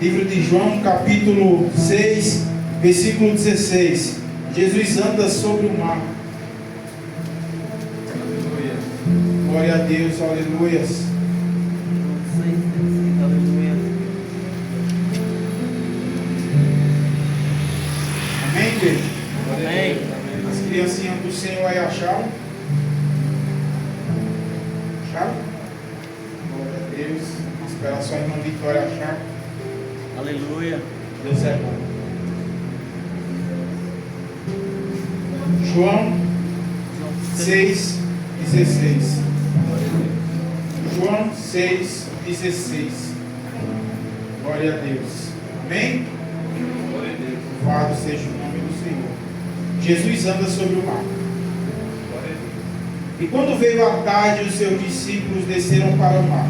Livro de João, capítulo 6, versículo 16. Jesus anda sobre o mar. Aleluia. Glória a Deus, aleluias. Aleluia. Amém, igreja? Amém. As criancinhas do Senhor aí acharam? Acharam? Glória a Deus. Vamos esperar sua irmã Vitória achar. Aleluia. Deus é bom. João 6,16. João 6,16. Glória a Deus. Amém? Glória a Deus. Louvado seja o nome do Senhor. Jesus anda sobre o mar. Glória a Deus. E quando veio a tarde, os seus discípulos desceram para o mar.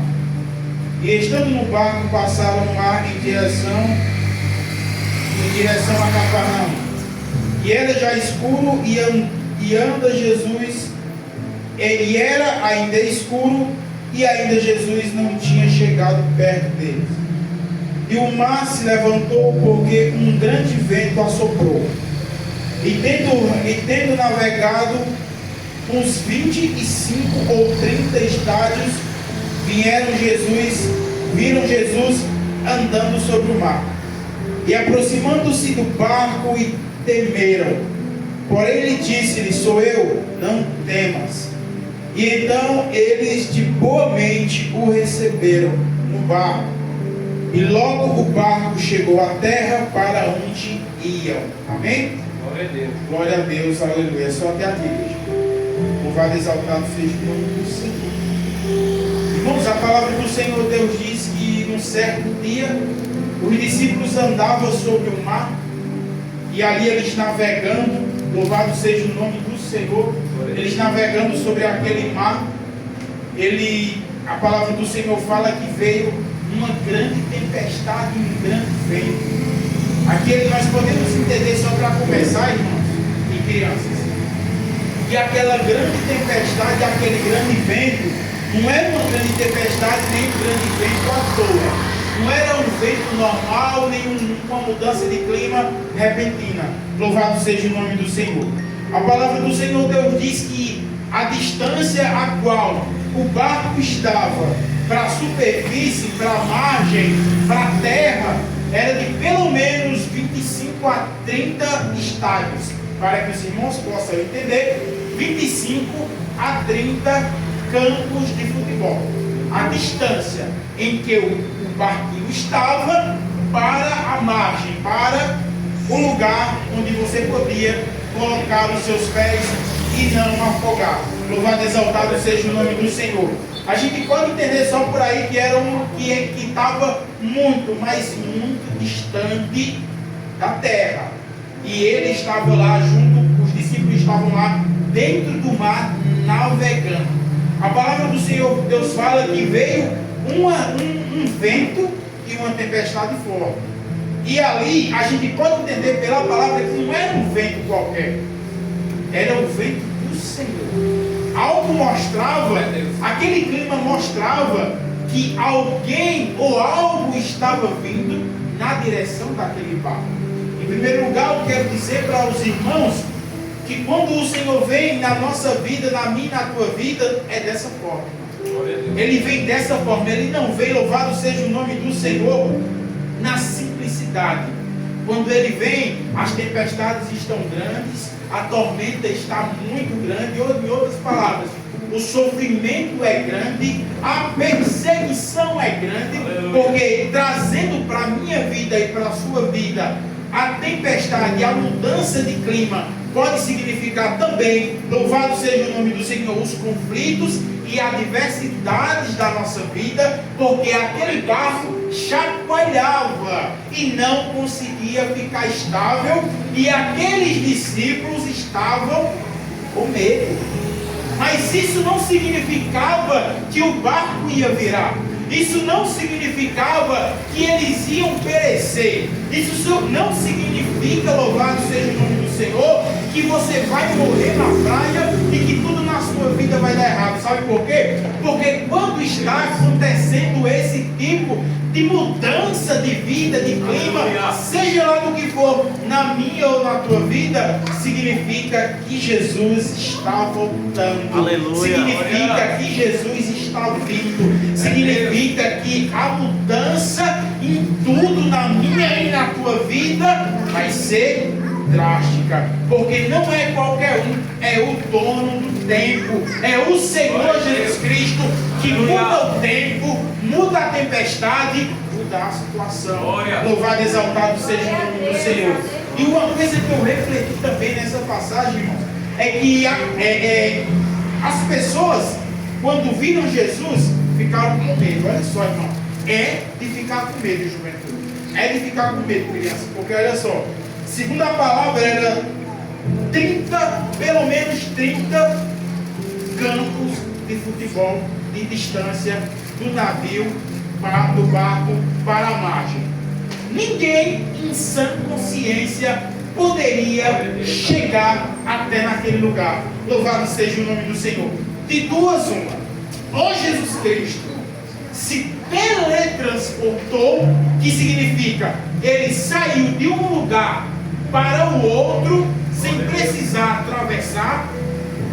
E estando no barco, passaram o mar em direção a Cafarnaum. E era já escuro e anda Jesus, e era ainda escuro e ainda Jesus não tinha chegado perto deles. E o mar se levantou porque um grande vento assoprou. E tendo navegado uns 25 ou 30 estádios, viram Jesus andando sobre o mar. E aproximando-se do barco e temeram. Porém ele disse-lhes: sou eu, não temas. E então eles de boa mente o receberam no barco. E logo o barco chegou à terra para onde iam. Amém? Glória a Deus. Glória a Deus, aleluia. Só até aqui, igreja. Louvado e exaltado seja o nome do Senhor. Irmãos, a palavra do Senhor Deus diz que num certo dia os discípulos andavam sobre o mar. E ali eles navegando, louvado seja o nome do Senhor, eles navegando sobre aquele mar, a palavra do Senhor fala que veio uma grande tempestade e um grande vento. Aqui nós podemos entender, só para começar, irmãos e crianças, que aquela grande tempestade, aquele grande vento, não era uma grande tempestade nem um grande vento à toa. Não era um vento normal, nem uma mudança de clima repentina. Louvado seja o nome do Senhor. A palavra do Senhor Deus diz que a distância a qual o barco estava para a superfície, para a margem, para a terra, era de pelo menos 25 a 30 estádios. Para que os irmãos possam entender, 25 a 30 campos de futebol. A distância em que o barquinho estava para a margem, para o lugar onde você podia colocar os seus pés e não afogar. Louvado e exaltado seja o nome do Senhor. A gente pode entender só por aí que era que estava muito, mas muito distante da terra. E ele estava lá junto, os discípulos estavam lá dentro do mar navegando. A palavra do Senhor Deus fala que veio um vento e uma tempestade forte. E ali a gente pode entender pela palavra que não era um vento qualquer, era o vento do Senhor. Algo mostrava, aquele clima mostrava que alguém ou algo estava vindo na direção daquele barco. Em primeiro lugar, eu quero dizer para os irmãos que quando o Senhor vem na nossa vida, na minha e na tua vida, é dessa forma. Ele vem dessa forma, ele não vem, louvado seja o nome do Senhor, na simplicidade. Quando ele vem, as tempestades estão grandes, a tormenta está muito grande, ou em outras palavras, o sofrimento é grande, a perseguição é grande, porque trazendo para a minha vida e para a sua vida, a tempestade, a mudança de clima, pode significar também, louvado seja o nome do Senhor, os conflitos e adversidades da nossa vida, porque aquele barco chacoalhava e não conseguia ficar estável, e aqueles discípulos estavam com medo. Mas isso não significava que o barco ia virar. Isso não significava que eles iam perecer. Isso não significa, louvado seja o nome do Senhor, que você vai morrer na praia e que tudo nas sua vida vai dar errado. Sabe por quê? Porque quando está acontecendo esse tipo de mudança de vida, de clima, seja lá do que for, na minha ou na tua vida, significa que Jesus está voltando. Aleluia. Significa que Jesus está vindo. Significa que a mudança em tudo na minha e na tua vida vai ser drástica, porque não é qualquer um, é o dono do tempo, é o Senhor Jesus Cristo que muda o tempo, muda a tempestade, muda a situação. Louvado e exaltado seja o nome do Senhor. E uma coisa que eu refleti também nessa passagem, irmãos, é que as pessoas, quando viram Jesus, ficaram com medo. Olha só, irmão, é de ficar com medo, juventude, é de ficar com medo, criança, porque olha só, segundo a palavra, era 30, pelo menos 30 campos de futebol de distância do navio, do barco para a margem. Ninguém em sã consciência poderia chegar até naquele lugar. Louvado seja o nome do Senhor. De duas uma, ou Jesus Cristo se teletransportou, que significa ele saiu de um lugar para o outro sem precisar atravessar,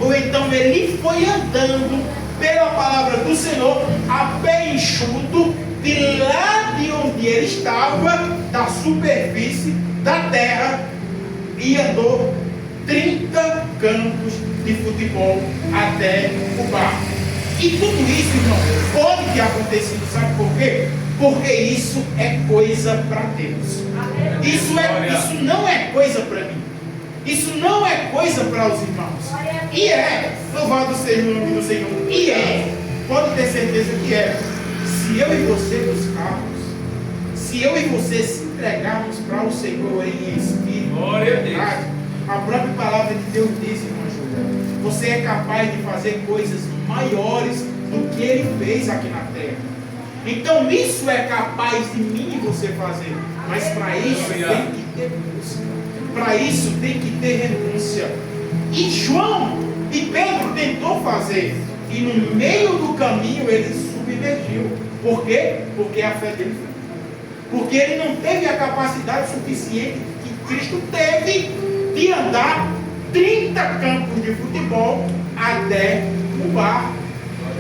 ou então ele foi andando pela palavra do Senhor a pé enxuto de lá de onde ele estava, da superfície da terra, e andou 30 campos de futebol até o barco. E tudo isso, irmão, pode ter acontecido, sabe por quê? Porque isso é coisa para Deus. Isso não é coisa para mim. Isso não é coisa para os irmãos. E é, louvado seja o nome do Senhor. E é, pode ter certeza que é. Se eu e você buscarmos, se eu e você se entregarmos para o Senhor em espírito e verdade, a própria palavra de Deus diz, irmão Júlia, você é capaz de fazer coisas maiores do que ele fez aqui na terra. Então isso é capaz de mim e você fazer. Mas para isso tem que ter busca. Para isso tem que ter renúncia. E João e Pedro tentou fazer. E no meio do caminho ele submergiu. Por quê? Porque a fé dele foi. Porque ele não teve a capacidade suficiente que Cristo teve de andar 30 campos de futebol até o barco.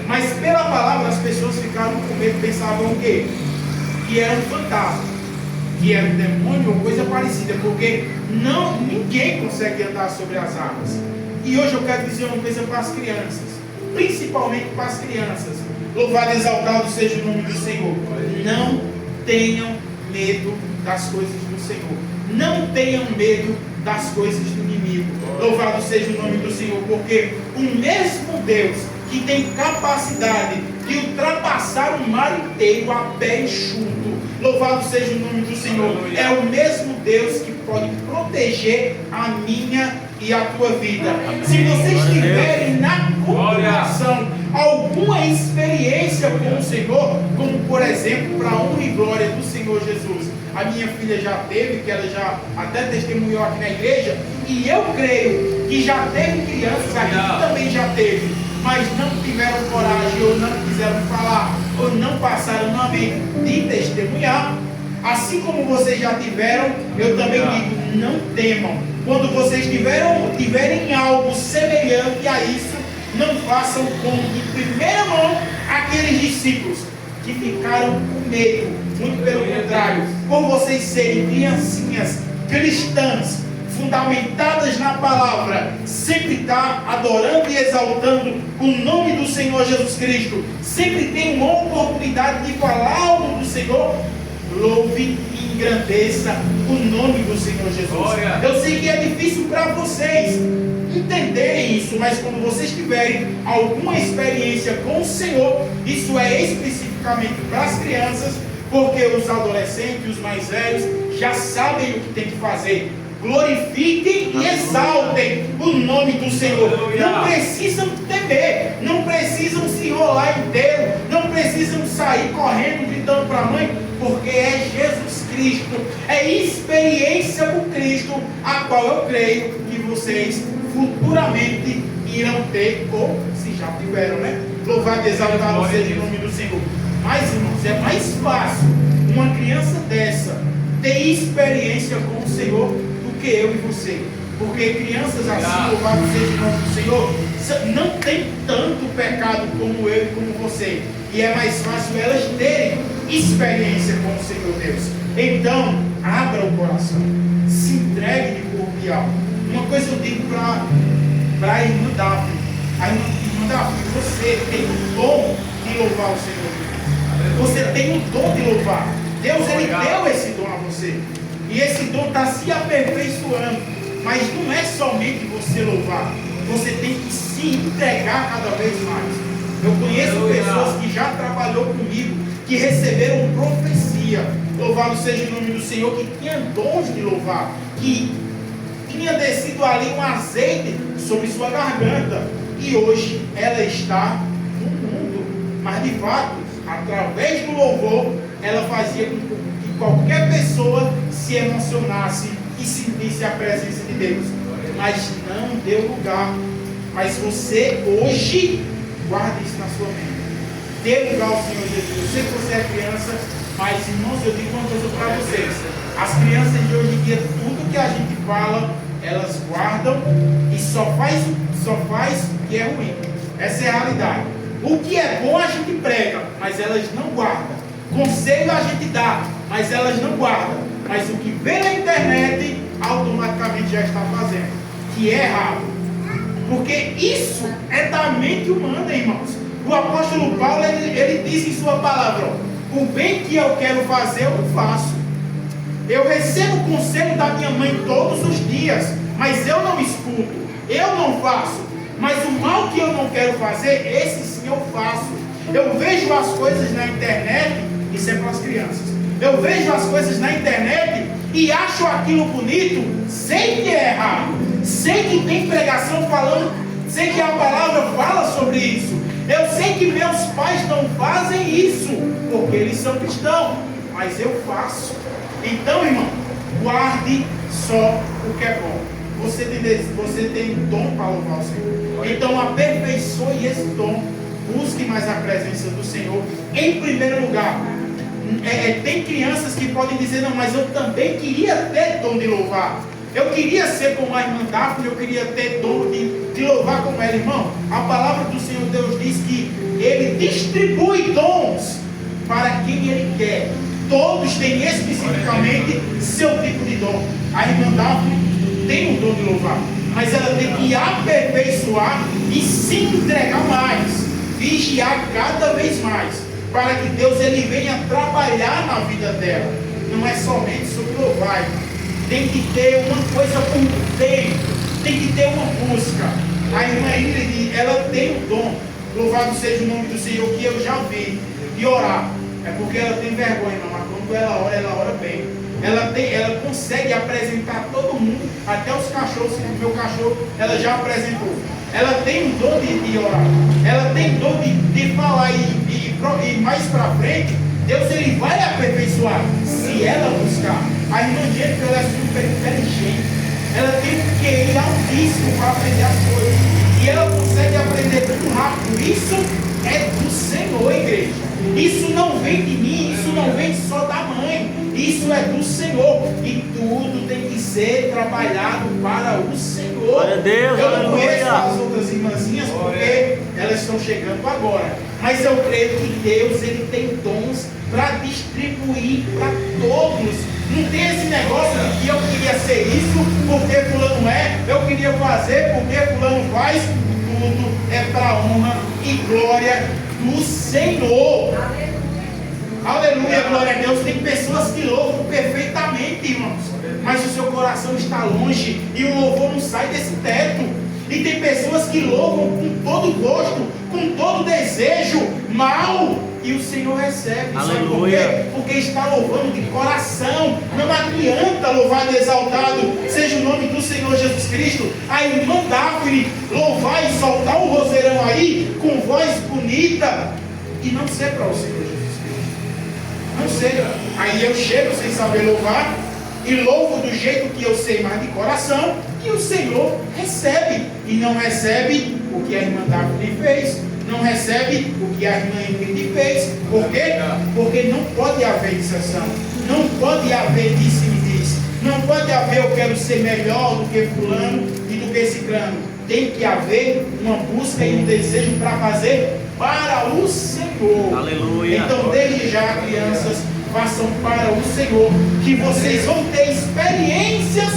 Mas pela palavra as pessoas ficaram com medo, pensavam o quê? Que era um fantasma, que era um demônio ou coisa parecida, porque ninguém consegue andar sobre as águas. E hoje eu quero dizer uma coisa para as crianças, principalmente para as crianças. Louvado e exaltado seja o nome do Senhor. Não tenham medo das coisas do Senhor. Não tenham medo das coisas do inimigo. Louvado seja o nome do Senhor, porque o mesmo Deus que tem capacidade de ultrapassar o mar inteiro a pé enxuto, louvado seja o nome do Senhor, é o mesmo Deus que pode proteger a minha e a tua vida. Se vocês tiverem na congregação alguma experiência com o Senhor, como por exemplo, para a honra e glória do Senhor Jesus, a minha filha já teve, que ela já até testemunhou aqui na igreja, e eu creio que já teve crianças aqui que também já teve, mas não tiveram coragem, ou não quiseram falar, ou não passaram na mente de testemunhar. Assim como vocês já tiveram, eu também digo, não temam. Quando vocês tiverem algo semelhante a isso, não façam como de primeira mão aqueles discípulos que ficaram com medo. Muito pelo contrário, por vocês serem criancinhas cristãs, fundamentadas na palavra, sempre está adorando e exaltando o nome do Senhor Jesus Cristo, sempre tem uma oportunidade de falar algo do Senhor, louve e engrandeça o nome do Senhor Jesus. Glória. Eu sei que é difícil para vocês entenderem isso, mas quando vocês tiverem alguma experiência com o Senhor, isso é especificamente para as crianças, porque os adolescentes, os mais velhos, já sabem o que tem que fazer. Glorifiquem e exaltem o nome do Senhor. Não precisam temer, não precisam se enrolar inteiro, não precisam sair correndo, gritando para a mãe, porque é Jesus Cristo, é experiência com Cristo, a qual eu creio que vocês futuramente irão ter com se já tiveram, né? Louvado e exaltado seja o nome do Senhor. Mas, irmãos, é mais fácil uma criança dessa ter experiência com o Senhor do que eu e você. Porque crianças assim, louvado seja o nome do Senhor, não tem tanto pecado como eu e como você. E é mais fácil elas terem experiência com o Senhor Deus. Então, abra o coração, se entregue de corpo e alma. Uma coisa eu digo para a irmã Daphne. A irmã Daphne, você tem o dom de louvar o Senhor Deus. Você tem o dom de louvar. Deus, Ele deu esse dom a você. E esse dom está se aperfeiçoando. Mas não é somente você louvar. Você tem que se entregar cada vez mais. Eu conheço pessoas que já trabalhou comigo, que receberam profecia. Louvado seja o nome do Senhor, que tinha dons de louvar, que tinha descido ali um azeite sobre sua garganta. E hoje ela está no mundo. Mas de fato, através do louvor, ela fazia com que qualquer pessoa se emocionasse e sentisse a presença de Deus. Mas não deu lugar. Mas você hoje, guarde isso na sua mente. Dê lugar ao Senhor Jesus. Eu sei que você é criança, mas irmãos, eu digo uma coisa para vocês. As crianças de hoje em dia, tudo que a gente fala, elas guardam e só faz o que é ruim. Essa é a realidade. O que é bom a gente prega, mas elas não guardam. Conselho a gente dá, mas elas não guardam. Mas o que vê na internet, automaticamente já está fazendo, que é errado. Porque isso é da mente humana, irmãos. O apóstolo Paulo, ele diz em sua palavra: o bem que eu quero fazer, eu não faço. Eu recebo o conselho da minha mãe todos os dias, mas eu não escuto, eu não faço. Mas o mal que eu não quero fazer, esse sim eu faço. Eu vejo as coisas na internet, isso é para as crianças. Eu vejo as coisas na internet e acho aquilo bonito, sei que é errado, sei que tem pregação falando, sei que a palavra fala sobre isso. Eu sei que meus pais não fazem isso, porque eles são cristãos, mas eu faço. Então, irmão, guarde só o que é bom. Você tem dom para louvar o Senhor. Então, aperfeiçoe esse dom. Busque mais a presença do Senhor em primeiro lugar. Tem crianças que podem dizer: não, mas eu também queria ter dom de louvar. Eu queria ser como a irmã Daphne, eu queria ter dom de louvar como ela. Irmão, a palavra do Senhor Deus diz que Ele distribui dons para quem Ele quer. Todos têm especificamente seu tipo de dom. A irmã Daphne tem o dom de louvar, mas ela tem que aperfeiçoar e se entregar mais, vigiar cada vez mais, para que Deus ele venha trabalhar na vida dela. Não é somente sobre louvar, tem que ter uma coisa por dentro, tem que ter uma busca. A irmã Ingrid, ela tem o dom, louvado seja o nome do Senhor, que eu já vi, de orar. É porque ela tem vergonha, mas quando ela ora bem. Ela consegue apresentar todo mundo, até os cachorros, o meu cachorro, ela já apresentou. Ela tem o dom de orar, ela tem o dom de falar e mais para frente, Deus ele vai aperfeiçoar, se ela buscar. A irmã Jênica, ela é super inteligente, ela tem um QI altíssimo para aprender as coisas, e ela consegue aprender muito rápido. Isso é do Senhor, igreja. Isso não vem de mim, isso não vem só da mãe, isso é do Senhor, e tudo tem que ser trabalhado para o Senhor. Glória a Deus, eu não conheço aleluia. as outras irmãzinhas porque elas estão chegando agora, mas eu creio que Deus ele tem dons para distribuir para todos. Não tem esse negócio de que eu queria ser isso porque fulano é, eu queria fazer porque fulano faz. Tudo é para honra e glória do Senhor. Aleluia, glória a Deus. Tem pessoas que louvam perfeitamente, irmãos, mas o seu coração está longe e o louvor não sai desse teto. E tem pessoas que louvam com todo gosto, com todo desejo, mal, e o Senhor recebe. Sabe por quê? Porque está louvando de coração. Não adianta louvar de exaltado seja o nome do Senhor Jesus Cristo. A irmã Daphne louvar e soltar o roseirão aí com voz bonita e não ser para o Senhor Jesus Cristo. Não ser. Aí eu chego sem saber louvar e louvo do jeito que eu sei, mas de coração, e o Senhor recebe. E não recebe o que a irmã Daphne fez, não recebe o que a irmã Ingrid fez. Por quê? Porque não pode haver dissensão, não pode haver disse-me-disse, não pode haver eu quero ser melhor do que fulano e do que ciclano. Tem que haver uma busca e um desejo para fazer para o Senhor. Aleluia. Então, desde já, crianças, façam para o Senhor, que vocês vão ter experiências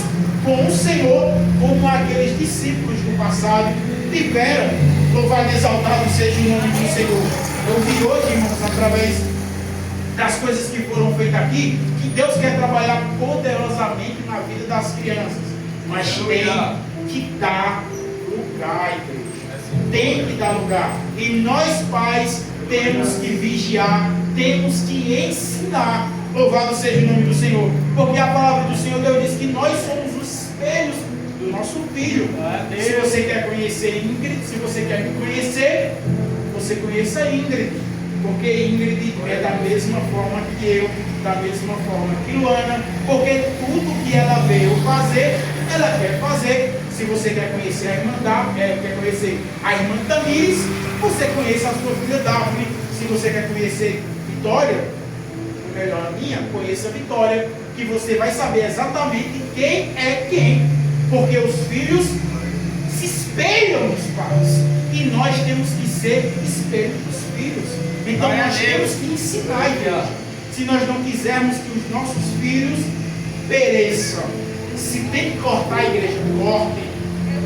com o Senhor, como aqueles discípulos do passado tiveram. Louvado e exaltado seja o nome do Senhor. Eu vi hoje, irmãos, através das coisas que foram feitas aqui, que Deus quer trabalhar poderosamente na vida das crianças, mas tem que dar lugar, igreja. Tem que dar lugar. E nós, pais, temos que vigiar, temos que ensinar. Louvado seja o nome do Senhor. Porque a palavra do Senhor, Deus diz que nós somos os espelhos do nosso filho. Se você quer conhecer Ingrid, se você quer me conhecer, você conheça Ingrid. Porque Ingrid é da mesma forma que eu, da mesma forma que Luana. Porque tudo que ela veio fazer, ela quer fazer. Se você quer conhecer a irmã quer conhecer a irmã Tamires, você conheça a sua filha Daphne. Se você quer conhecer Vitória, ou melhor a minha, conheça a Vitória, que você vai saber exatamente quem é quem. Porque os filhos se espelham nos pais. E nós temos que ser espelho dos filhos. Então nós temos que ensinar a igreja. Se nós não quisermos que os nossos filhos pereçam, se tem que cortar a igreja, corte.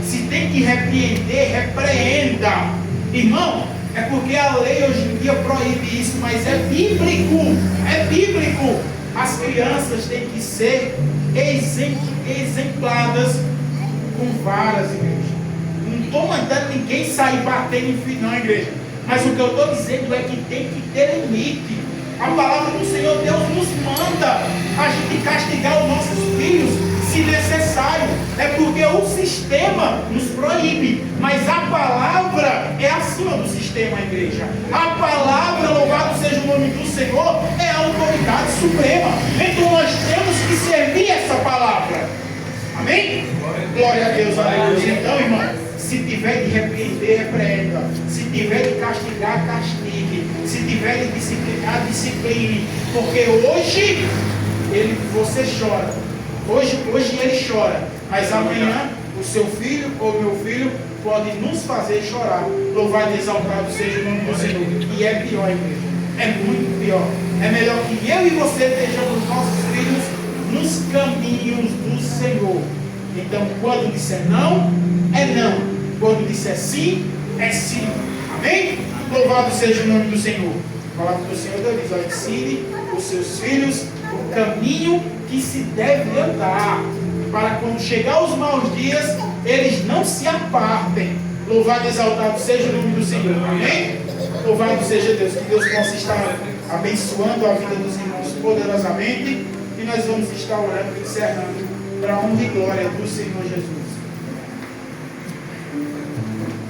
Se tem que repreender, repreenda. Irmão, é porque a lei hoje em dia proíbe isso, mas é bíblico. É bíblico. As crianças têm que ser exempladas com varas, igreja. Não estou mandando ninguém sair batendo em filho, não, igreja. Mas o que eu estou dizendo é que tem que ter limite. A palavra do Senhor Deus nos manda a gente castigar os nossos filhos, se necessário. É porque o sistema nos proíbe, mas a palavra é acima do sistema, igreja. A palavra, louvado seja o nome do Senhor, é a autoridade suprema. Então nós temos que servir essa palavra. Amém? Glória a Deus, aleluia. Então, irmão, se tiver de repreender, repreenda. Se tiver de castigar, castigue. Se tiver de disciplinar, discipline. Porque hoje você chora. Hoje ele chora. Mas amanhã o seu filho ou meu filho pode nos fazer chorar. Louvado e exaltado seja o nome do Senhor. E é pior, igreja. É muito pior. É melhor que eu e você estejamos nossos filhos nos caminhos do Senhor. Então, quando disser não, é não. Quando disser sim, é sim. Amém? Louvado seja o nome do Senhor. A palavra do Senhor Deus diz: ensine os seus filhos o caminho que se deve andar, para quando chegar os maus dias, eles não se apartem. Louvado e exaltado seja o nome do Senhor. Amém? Louvado seja Deus. Que Deus possa estar abençoando a vida dos irmãos poderosamente. E nós vamos estar orando e encerrando para a honra e glória do Senhor Jesus.